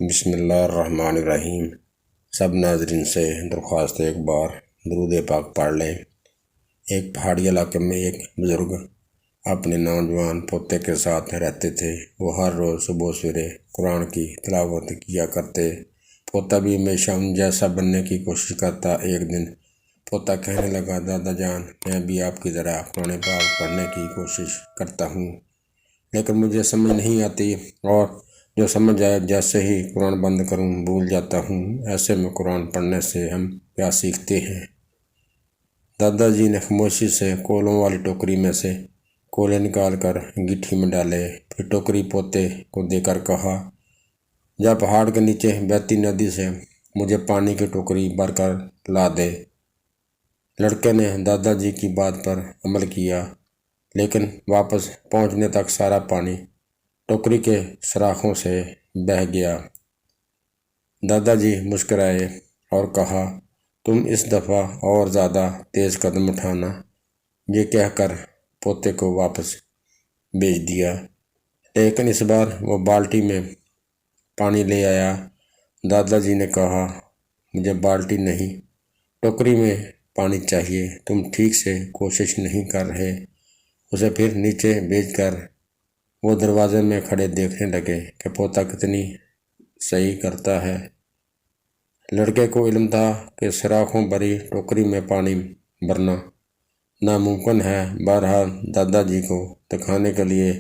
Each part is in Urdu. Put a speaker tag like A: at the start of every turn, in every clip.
A: بسم اللہ الرحمن الرحیم۔ سب ناظرین سے درخواست ایک بار درود پاک پڑھ لیں۔ ایک پہاڑی علاقے میں ایک بزرگ اپنے نوجوان پوتے کے ساتھ رہتے تھے۔ وہ ہر روز صبح سویرے قرآن کی تلاوت کیا کرتے۔ پوتا بھی ہمیشہ ان جیسا بننے کی کوشش کرتا۔ ایک دن پوتا کہنے لگا، دادا جان، میں بھی آپ کی طرح قرآن پاک پڑھنے کی کوشش کرتا ہوں، لیکن مجھے سمجھ نہیں آتی، اور جو سمجھ آئے جیسے ہی قرآن بند کروں بھول جاتا ہوں۔ ایسے میں قرآن پڑھنے سے ہم کیا سیکھتے ہیں؟ دادا جی نے خاموشی سے کولوں والی ٹوکری میں سے کولے نکال کر گٹھی میں ڈالے، پھر ٹوکری پوتے کو دے کر کہا، جا پہاڑ کے نیچے بہتی ندی سے مجھے پانی کی ٹوکری بھر کر لا دے۔ لڑکے نے دادا جی کی بات پر عمل کیا، لیکن واپس پہنچنے تک سارا پانی ٹوکری کے سوراخوں سے بہہ گیا۔ دادا جی مسکرائے اور کہا، تم اس دفعہ اور زیادہ تیز قدم اٹھانا۔ یہ کہہ کر پوتے کو واپس بھیج دیا، لیکن اس بار وہ بالٹی میں پانی لے آیا۔ دادا جی نے کہا، مجھے بالٹی نہیں، ٹوکری میں پانی چاہیے، تم ٹھیک سے کوشش نہیں کر رہے۔ اسے پھر نیچے بھیج کر وہ دروازے میں کھڑے دیکھنے لگے کہ پوتا کتنی صحیح کرتا ہے۔ لڑکے کو علم تھا کہ سوراخوں بھری ٹوکری میں پانی بھرنا ناممکن ہے۔ بہرحال دادا جی کو دکھانے کے لیے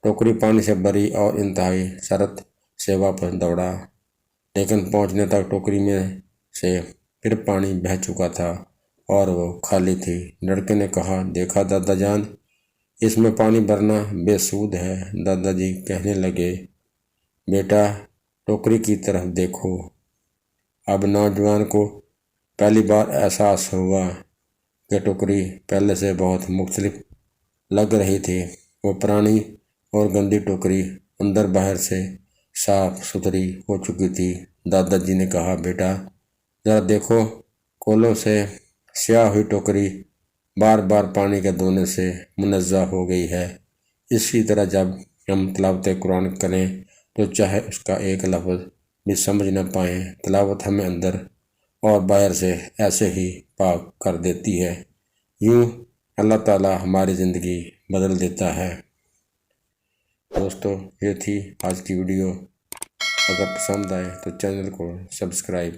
A: ٹوکری پانی سے بھری اور انتہائی سرعت سے واپس دوڑا، لیکن پہنچنے تک ٹوکری میں سے پھر پانی بہہ چکا تھا اور وہ خالی تھی۔ لڑکے نے کہا، دیکھا دادا جان، اس میں پانی بھرنا بے سود ہے۔ دادا جی کہنے لگے، بیٹا، ٹوکری کی طرف دیکھو۔ اب نوجوان کو پہلی بار احساس ہوا کہ ٹوکری پہلے سے بہت مختلف لگ رہی تھی۔ وہ پرانی اور گندی ٹوکری اندر باہر سے صاف ستھری ہو چکی تھی۔ دادا جی نے کہا، بیٹا ذرا دیکھو، کولوں سے سیاہ ہوئی ٹوکری بار بار پانی کے دھونے سے منزہ ہو گئی ہے۔ اسی طرح جب ہم تلاوت قرآن کریں تو چاہے اس کا ایک لفظ بھی سمجھ نہ پائیں، تلاوت ہمیں اندر اور باہر سے ایسے ہی پاک کر دیتی ہے۔ یوں اللہ تعالی ہماری زندگی بدل دیتا ہے۔ دوستو، یہ تھی آج کی ویڈیو۔ اگر پسند آئے تو چینل کو سبسکرائب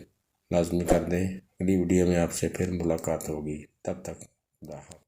A: لازمی کر دیں۔ اگلی ویڈیو میں آپ سے پھر ملاقات ہوگی، تب تک خدا حافظ۔